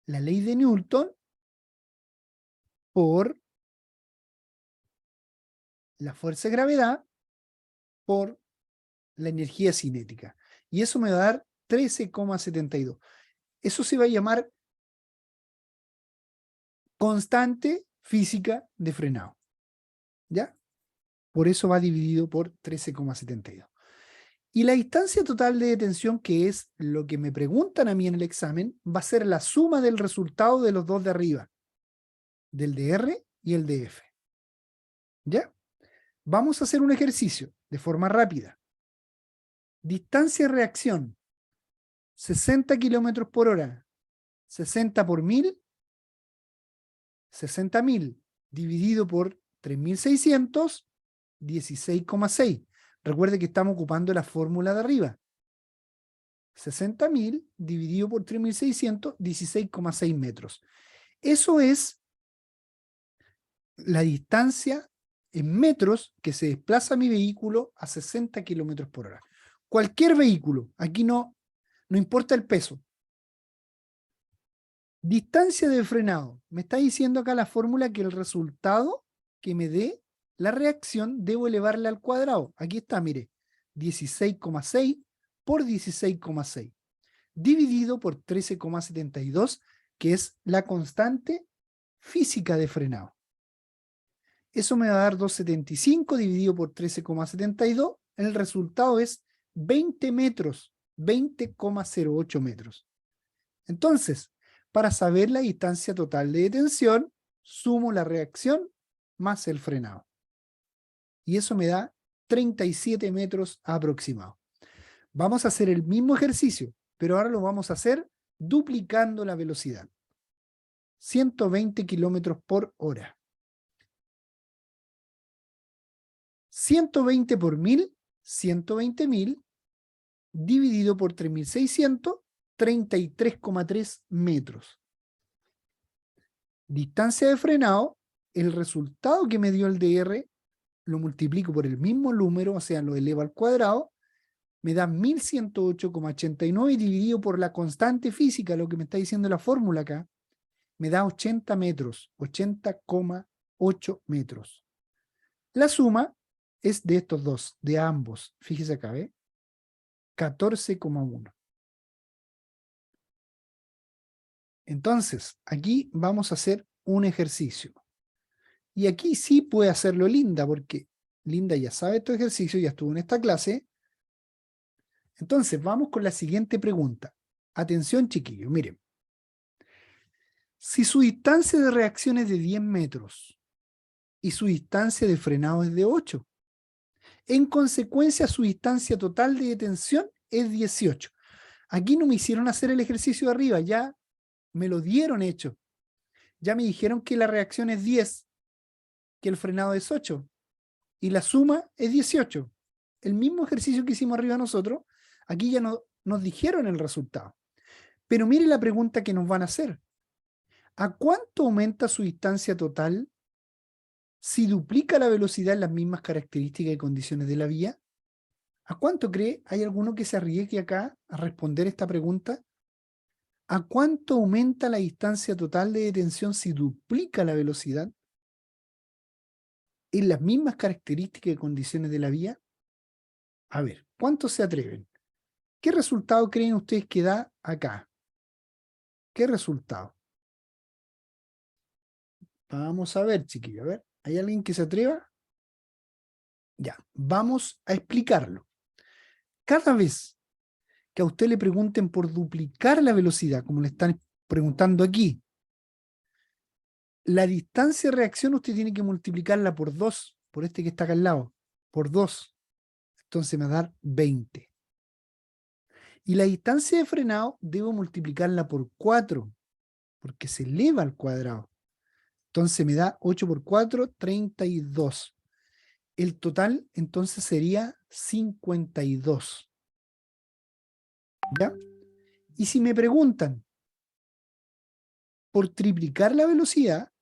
la ley de Newton por la fuerza de gravedad por la energía cinética. Y eso me va a dar 13,72. Eso se va a llamar constante física de frenado. ¿Ya? Por eso va dividido por 13,72. Y la distancia total de detención, que es lo que me preguntan a mí en el examen, va a ser la suma del resultado de los dos de arriba, del DR y el DF. ¿Ya? Vamos a hacer un ejercicio de forma rápida. Distancia de reacción, 60 kilómetros por hora, 60 por 1000, 60.000 dividido por 3600, 16,6. Recuerde que estamos ocupando la fórmula de arriba. 60.000 dividido por 3600, 16,6 metros. Eso es la distancia en metros que se desplaza mi vehículo a 60 kilómetros por hora. Cualquier vehículo, aquí no importa el peso. Distancia de frenado. Me está diciendo acá la fórmula que el resultado que me dé la reacción debo elevarla al cuadrado. Aquí está, mire, 16,6 por 16,6 dividido por 13,72, que es la constante física de frenado. Eso me va a dar 2,75 dividido por 13,72. El resultado es 20 metros, 20,08 metros. Entonces, para saber la distancia total de detención, sumo la reacción más el frenado. Y eso me da 37 metros aproximado. Vamos a hacer el mismo ejercicio, pero ahora lo vamos a hacer duplicando la velocidad. 120 kilómetros por hora. 120 por 1000, 120.000, dividido por 3600, 33,3 metros. Distancia de frenado, el resultado que me dio el DR, lo multiplico por el mismo número, o sea, lo elevo al cuadrado, me da 1108,89 dividido por la constante física, lo que me está diciendo la fórmula acá, me da 80 metros, 80,8 metros. La suma es de estos dos, de ambos. Fíjese acá, ¿ve? 14,1. Entonces, aquí vamos a hacer un ejercicio. Y aquí sí puede hacerlo Linda, porque Linda ya sabe estos ejercicios, ya estuvo en esta clase. Entonces, vamos con la siguiente pregunta. Atención, chiquillos, miren. Si su distancia de reacción es de 10 metros y su distancia de frenado es de 8, en consecuencia, su distancia total de detención es 18. Aquí no me hicieron hacer el ejercicio de arriba, ya me lo dieron hecho. Ya me dijeron que la reacción es 10, que el frenado es 8, y la suma es 18. El mismo ejercicio que hicimos arriba nosotros, aquí ya nos dijeron el resultado. Pero mire la pregunta que nos van a hacer. ¿A cuánto aumenta su distancia total si duplica la velocidad en las mismas características y condiciones de la vía? ¿A cuánto cree? ¿Hay alguno que se arriesgue acá a responder esta pregunta? ¿A cuánto aumenta la distancia total de detención si duplica la velocidad en las mismas características y condiciones de la vía? A ver, ¿cuántos se atreven? ¿Qué resultado creen ustedes que da acá? ¿Qué resultado? Vamos a ver, chiquillos, a ver. ¿Hay alguien que se atreva? Ya, vamos a explicarlo. Cada vez que a usted le pregunten por duplicar la velocidad, como le están preguntando aquí, la distancia de reacción usted tiene que multiplicarla por 2, por este que está acá al lado, por 2. Entonces me va a dar 20. Y la distancia de frenado debo multiplicarla por 4, porque se eleva al cuadrado. Entonces me da 8 por 4, 32. El total entonces sería 52. ¿Ya? Y si me preguntan por triplicar la velocidad,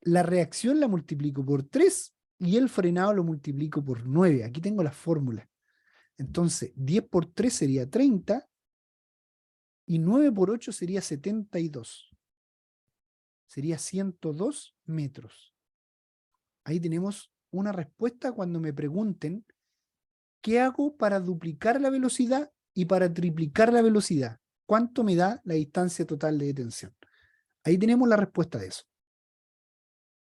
la reacción la multiplico por 3 y el frenado lo multiplico por 9. Aquí tengo la fórmula. Entonces, 10 por 3 sería 30 y 9 por 8 sería 72. Sería 102 metros. Ahí tenemos una respuesta cuando me pregunten ¿qué hago para duplicar la velocidad y para triplicar la velocidad? ¿Cuánto me da la distancia total de detención? Ahí tenemos la respuesta de eso.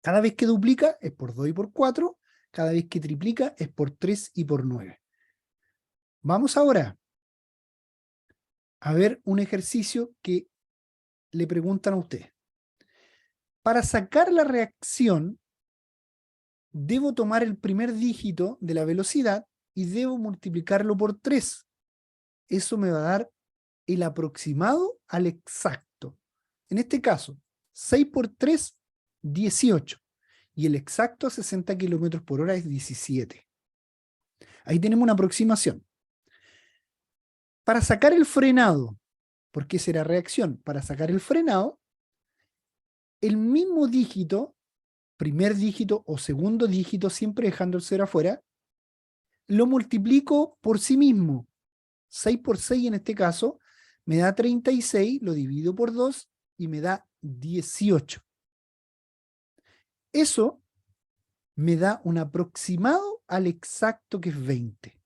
Cada vez que duplica es por 2 y por 4, cada vez que triplica es por 3 y por 9. Vamos ahora a ver un ejercicio que le preguntan a usted. Para sacar la reacción, debo tomar el primer dígito de la velocidad y debo multiplicarlo por 3. Eso me va a dar el aproximado al exacto. En este caso, 6 por 3, 18. Y el exacto a 60 kilómetros por hora es 17. Ahí tenemos una aproximación. Para sacar el frenado, ¿por qué será reacción? Para sacar el frenado, el mismo dígito, primer dígito o segundo dígito, siempre dejando el 0 afuera, lo multiplico por sí mismo. 6 por 6 en este caso me da 36, lo divido por 2 y me da 18. Eso me da un aproximado al exacto que es 20.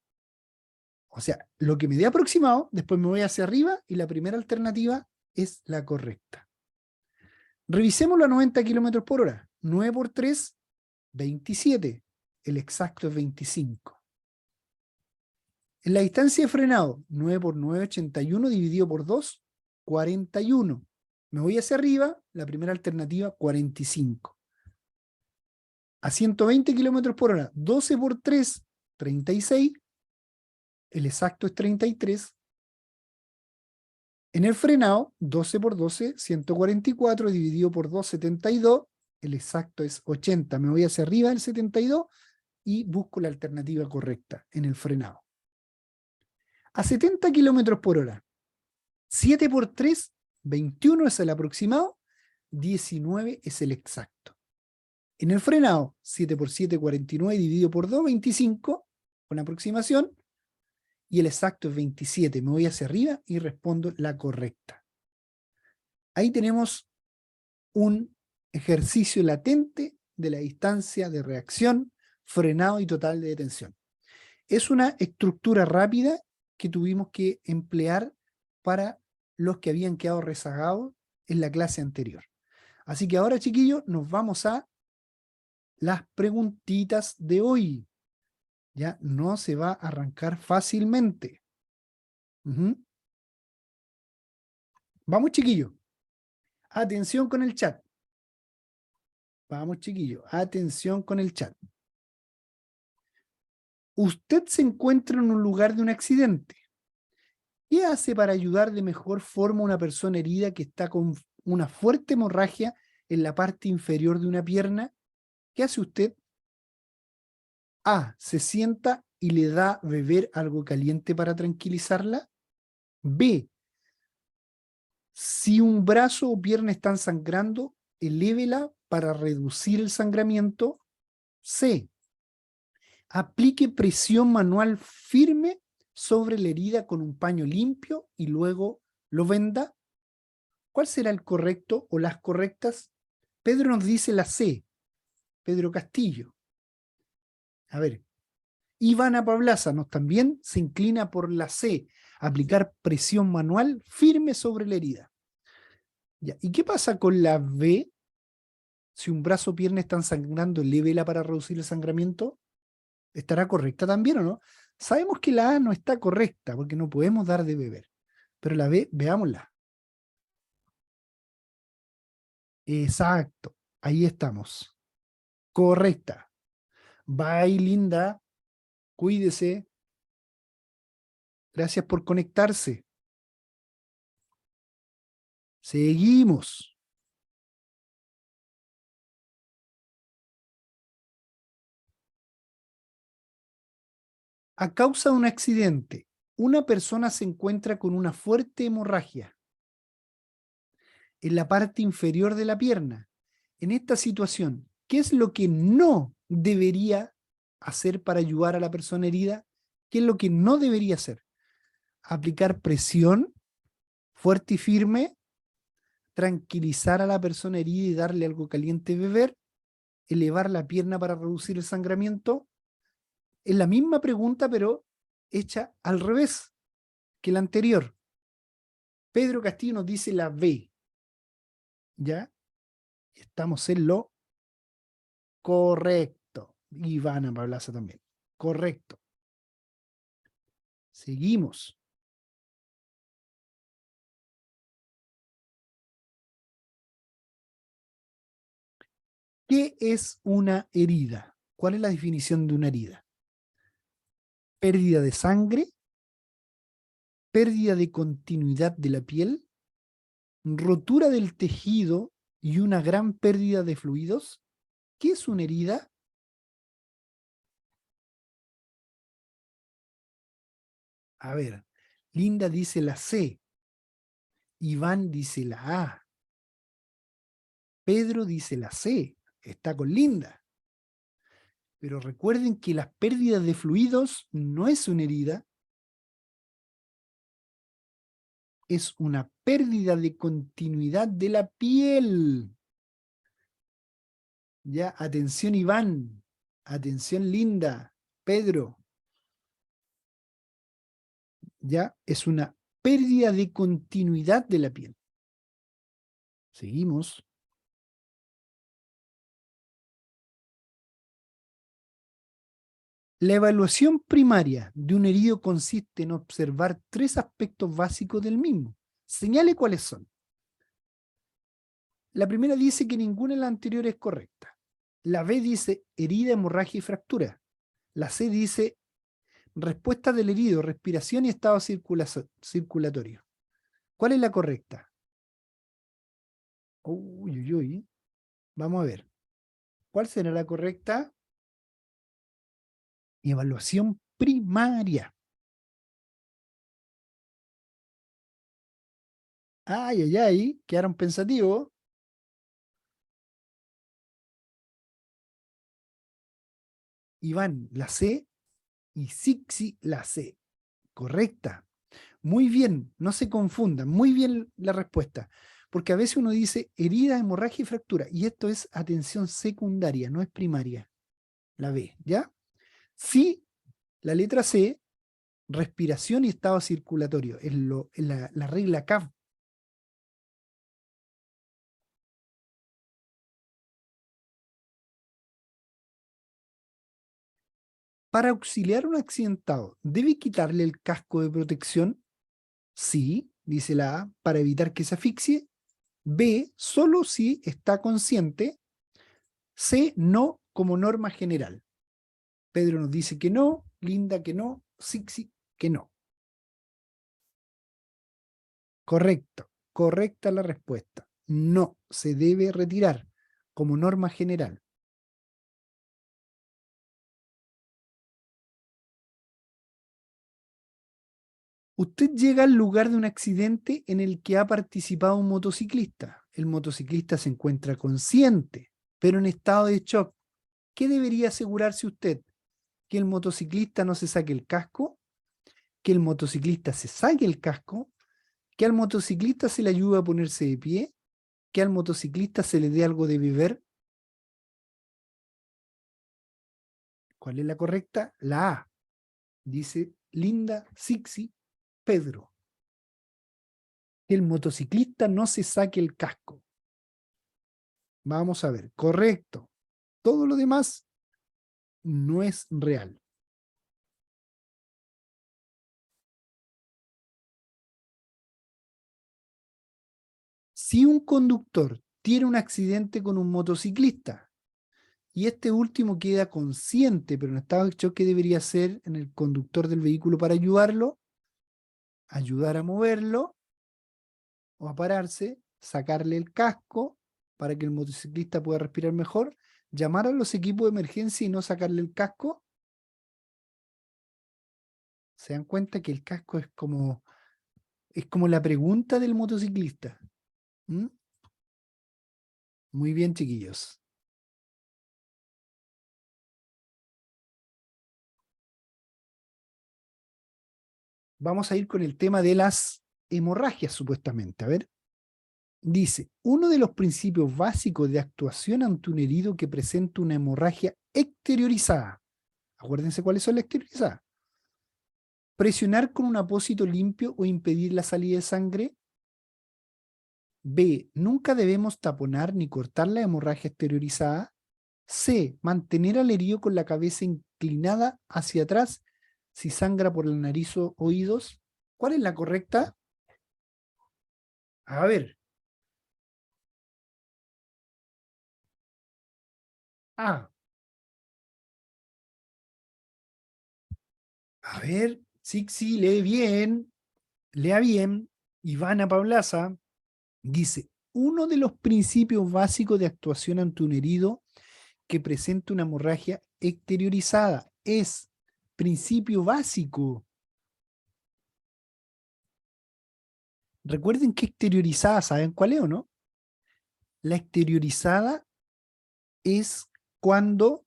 O sea, lo que me dé aproximado, después me voy hacia arriba y la primera alternativa es la correcta. Revisemos a 90 kilómetros por hora. 9 por 3, 27. El exacto es 25. En la distancia de frenado, 9 por 9, 81 dividido por 2, 41. Me voy hacia arriba, la primera alternativa, 45. A 120 kilómetros por hora, 12 por 3, 36. El exacto es 33. En el frenado, 12 por 12, 144 dividido por 2, 72. El exacto es 80. Me voy hacia arriba del 72 y busco la alternativa correcta en el frenado. A 70 kilómetros por hora, 7 por 3, 21 es el aproximado, 19 es el exacto. En el frenado, 7 por 7, 49 dividido por 2, 25, con aproximación, y el exacto es 27. Me voy hacia arriba y respondo la correcta. Ahí tenemos un ejercicio latente de la distancia de reacción, frenado y total de detención. Es una estructura rápida que tuvimos que emplear para los que habían quedado rezagados en la clase anterior. Así que ahora, chiquillos, nos vamos a las preguntitas de hoy. Ya no se va a arrancar fácilmente. Vamos, chiquillos. Atención con el chat. Vamos, chiquillos. Atención con el chat. Usted se encuentra en un lugar de un accidente. ¿Qué hace para ayudar de mejor forma a una persona herida que está con una fuerte hemorragia en la parte inferior de una pierna? ¿Qué hace usted? A. Se sienta y le da a beber algo caliente para tranquilizarla. B. Si un brazo o pierna están sangrando, elévela para reducir el sangramiento. C. Aplique presión manual firme sobre la herida con un paño limpio y luego lo venda. ¿Cuál será el correcto o las correctas? Pedro nos dice la C. Pedro Castillo. A ver. Ivana Pablaza nos también se inclina por la C. Aplicar presión manual firme sobre la herida. Ya. ¿Y qué pasa con la B? Si un brazo o pierna están sangrando, lévela para reducir el sangramiento. ¿Estará correcta también o no? Sabemos que la A no está correcta porque no podemos dar de beber. Pero la B, veámosla. Exacto. Ahí estamos. Correcta. Bye, linda. Cuídese. Gracias por conectarse. Seguimos. A causa de un accidente, una persona se encuentra con una fuerte hemorragia en la parte inferior de la pierna. En esta situación, ¿qué es lo que no debería hacer para ayudar a la persona herida? ¿Qué es lo que no debería hacer? Aplicar presión fuerte y firme, tranquilizar a la persona herida y darle algo caliente a beber, elevar la pierna para reducir el sangramiento. Es la misma pregunta, pero hecha al revés que la anterior. Pedro Castillo nos dice la B. ¿Ya? Estamos en lo correcto. Ivana Pablaza también. Correcto. Seguimos. ¿Qué es una herida? ¿Cuál es la definición de una herida? Pérdida de sangre, pérdida de continuidad de la piel, rotura del tejido y una gran pérdida de fluidos. ¿Qué es una herida? A ver, Linda dice la C, Iván dice la A. Pedro dice la C, está con Linda. Pero recuerden que las pérdidas de fluidos no es una herida, es una pérdida de continuidad de la piel. Ya, atención Iván, atención Linda, Pedro. Ya, es una pérdida de continuidad de la piel. Seguimos. La evaluación primaria de un herido consiste en observar 3 aspectos básicos del mismo. Señale cuáles son. La primera dice que ninguna de las anteriores es correcta. La B dice herida, hemorragia y fractura. La C dice respuesta del herido, respiración y estado circulatorio. ¿Cuál es la correcta? Uy, uy, uy. Vamos a ver. ¿Cuál será la correcta? Evaluación primaria. Ay, ay, ay, quedaron pensativos. Iván, la C, y Sixi, la C. Correcta. Muy bien, no se confundan. Muy bien la respuesta. Porque a veces uno dice herida, hemorragia y fractura. Y esto es atención secundaria, no es primaria. La B, ¿ya? Sí, la letra C, respiración y estado circulatorio. Es la regla CAF. Para auxiliar a un accidentado, ¿debe quitarle el casco de protección? Sí, dice la A, para evitar que se asfixie. B, solo si está consciente. C, no como norma general. Pedro nos dice que no, Linda que no, Sixi que no. Correcto, correcta la respuesta. No se debe retirar como norma general. Usted llega al lugar de un accidente en el que ha participado un motociclista. El motociclista se encuentra consciente, pero en estado de shock. ¿Qué debería asegurarse usted? ¿Que el motociclista no se saque el casco? ¿Que el motociclista se saque el casco? ¿Que al motociclista se le ayude a ponerse de pie? ¿Que al motociclista se le dé algo de beber? ¿Cuál es la correcta? La A. Dice Linda, Sixi, Pedro. Que el motociclista no se saque el casco. Vamos a ver, correcto. Todo lo demás no es real. Si un conductor tiene un accidente con un motociclista y este último queda consciente, pero en estado de shock, ¿qué debería hacer en el conductor del vehículo para ayudarlo? Ayudar a moverlo o a pararse, sacarle el casco para que el motociclista pueda respirar mejor, llamar a los equipos de emergencia y no sacarle el casco. Se dan cuenta que el casco es como la pregunta del motociclista. ¿Mm? Muy bien, chiquillos. Vamos a ir con el tema de las hemorragias, supuestamente. A ver. Dice, uno de los principios básicos de actuación ante un herido que presenta una hemorragia exteriorizada. Acuérdense cuáles son las exteriorizadas. Presionar con un apósito limpio o impedir la salida de sangre. B, nunca debemos taponar ni cortar la hemorragia exteriorizada. C, mantener al herido con la cabeza inclinada hacia atrás si sangra por la nariz o oídos. ¿Cuál es la correcta? A ver. A. A ver. Sí, lee bien. Lea bien. Ivana Pablaza dice, uno de los principios básicos de actuación ante un herido que presenta una hemorragia exteriorizada es principio básico. Recuerden que exteriorizada, ¿saben cuál es o no? La exteriorizada es cuando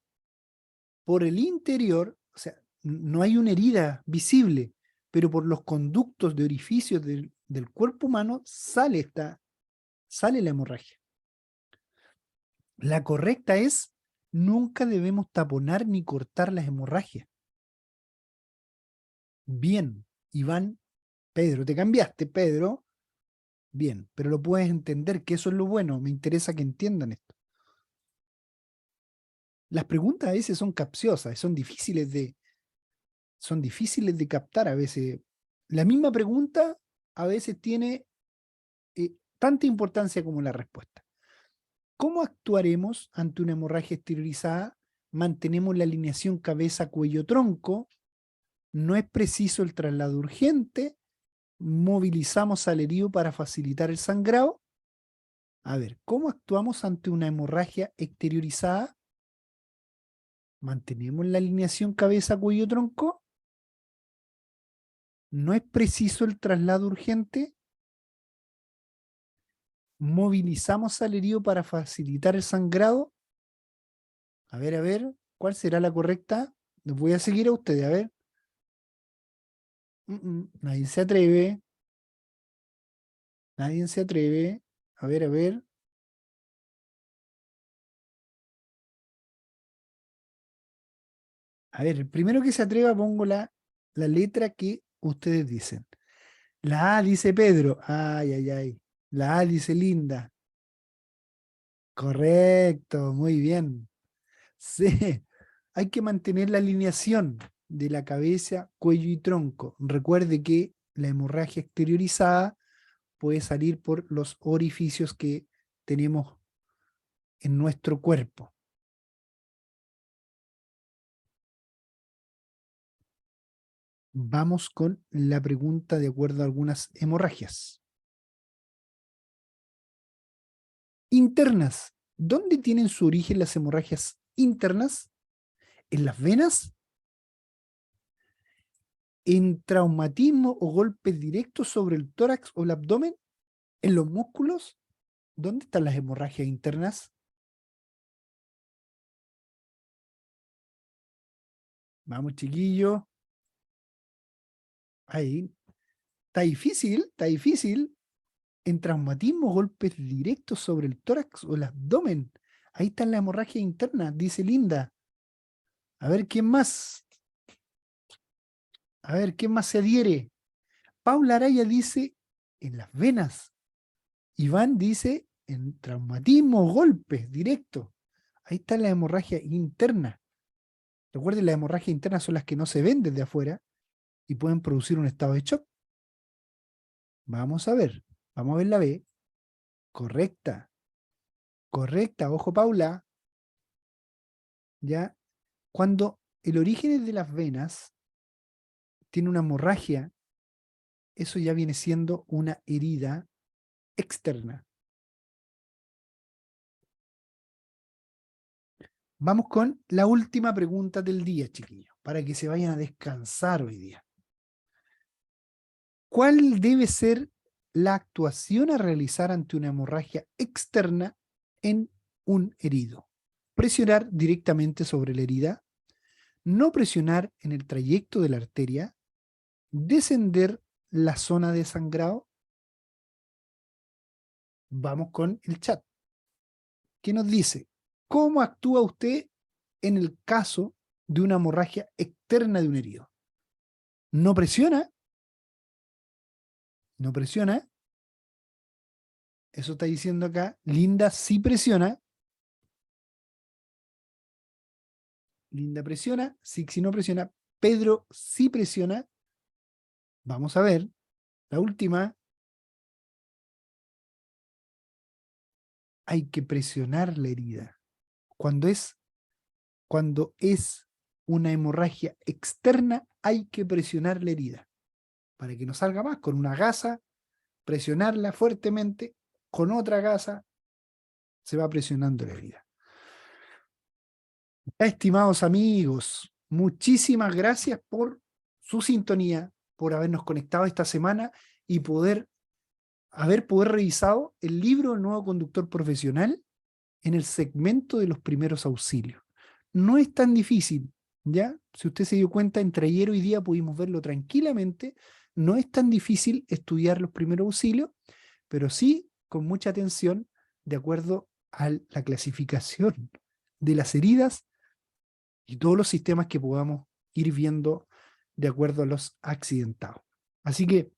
por el interior, o sea, no hay una herida visible, pero por los conductos de orificios del cuerpo humano sale la hemorragia. La correcta es, nunca debemos taponar ni cortar las hemorragias. Bien, Iván, Pedro, te cambiaste, Pedro. Bien, pero lo puedes entender, que eso es lo bueno. Me interesa que entiendan esto. Las preguntas a veces son capciosas, son difíciles de captar a veces. La misma pregunta a veces tiene tanta importancia como la respuesta. ¿Cómo actuaremos ante una hemorragia exteriorizada? Mantenemos la alineación cabeza-cuello-tronco. No es preciso el traslado urgente. Movilizamos al herido para facilitar el sangrado. A ver, ¿cómo actuamos ante una hemorragia exteriorizada? Mantenemos la alineación cabeza-cuello-tronco. No es preciso el traslado urgente. Movilizamos al herido para facilitar el sangrado. A ver, ¿cuál será la correcta? Les voy a seguir a ustedes, a ver. Nadie se atreve. Nadie se atreve. A ver, a ver. A ver, el primero que se atreva pongo la letra que ustedes dicen. La A dice Pedro. Ay, ay, ay. La A dice Linda. Correcto, muy bien. Sí, hay que mantener la alineación de la cabeza, cuello y tronco. Recuerde que la hemorragia exteriorizada puede salir por los orificios que tenemos en nuestro cuerpo. Vamos con la pregunta de acuerdo a algunas hemorragias. Internas. ¿Dónde tienen su origen las hemorragias internas? ¿En las venas? ¿En traumatismo o golpes directos sobre el tórax o el abdomen? ¿En los músculos? ¿Dónde están las hemorragias internas? Vamos, chiquillos. Ahí. Está difícil, está difícil. En traumatismo, golpes directos sobre el tórax o el abdomen. Ahí está la hemorragia interna, dice Linda. A ver, ¿quién más? A ver, ¿quién más se adhiere? Paula Araya dice en las venas. Iván dice en traumatismo, golpes directos. Ahí está la hemorragia interna. Recuerden, las hemorragias internas son las que no se ven desde afuera y pueden producir un estado de shock. Vamos a ver la B. Correcta. Correcta, ojo Paula. Ya, cuando el origen es de las venas, tiene una hemorragia, eso ya viene siendo una herida externa. Vamos con la última pregunta del día, chiquillos, para que se vayan a descansar hoy día. ¿Cuál debe ser la actuación a realizar ante una hemorragia externa en un herido? Presionar directamente sobre la herida, no presionar en el trayecto de la arteria, descender la zona de sangrado. Vamos con el chat. ¿Qué nos dice? ¿Cómo actúa usted en el caso de una hemorragia externa de un herido? ¿No presiona? ¿No presiona? Eso está diciendo acá. Linda sí presiona. Linda presiona. Sixi no presiona. Pedro sí presiona. Vamos a ver. La última. Hay que presionar la herida. Cuando es una hemorragia externa, hay que presionar la herida. Para que no salga más, con una gasa, presionarla fuertemente, con otra gasa, se va presionando la herida. Estimados amigos, muchísimas gracias por su sintonía, por habernos conectado esta semana y poder poder revisado el libro del nuevo conductor profesional en el segmento de los primeros auxilios. No es tan difícil, ¿ya? Si usted se dio cuenta, entre ayer y hoy día pudimos verlo tranquilamente. No es tan difícil estudiar los primeros auxilios, pero sí con mucha atención de acuerdo a la clasificación de las heridas y todos los sistemas que podamos ir viendo de acuerdo a los accidentados. Así que,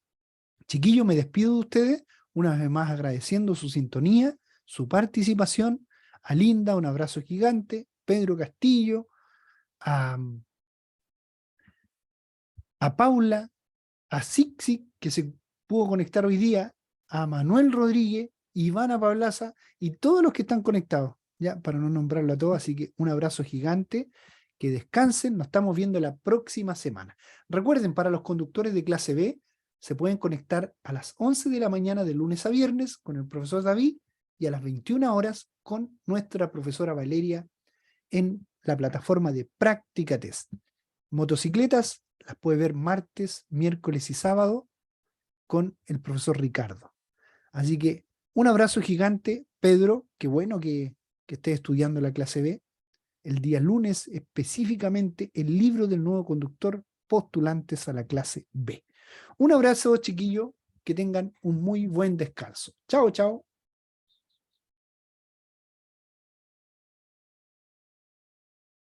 chiquillos, me despido de ustedes, una vez más agradeciendo su sintonía, su participación. A Linda, un abrazo gigante. Pedro Castillo, a Paula, a Sixi, que se pudo conectar hoy día, a Manuel Rodríguez, Ivana Pablaza y todos los que están conectados, ya para no nombrarlo a todos, así que un abrazo gigante, que descansen, nos estamos viendo la próxima semana. Recuerden, para los conductores de clase B, se pueden conectar a las 11 de la mañana de lunes a viernes con el profesor David y a las 21 horas con nuestra profesora Valeria en la plataforma de Práctica Test. Motocicletas las puede ver martes, miércoles y sábado con el profesor Ricardo. Así que un abrazo gigante, Pedro, qué bueno que estés estudiando la clase B. El día lunes específicamente el libro del nuevo conductor, postulantes a la clase B. Un abrazo, chiquillos, que tengan un muy buen descanso. Chao, chao.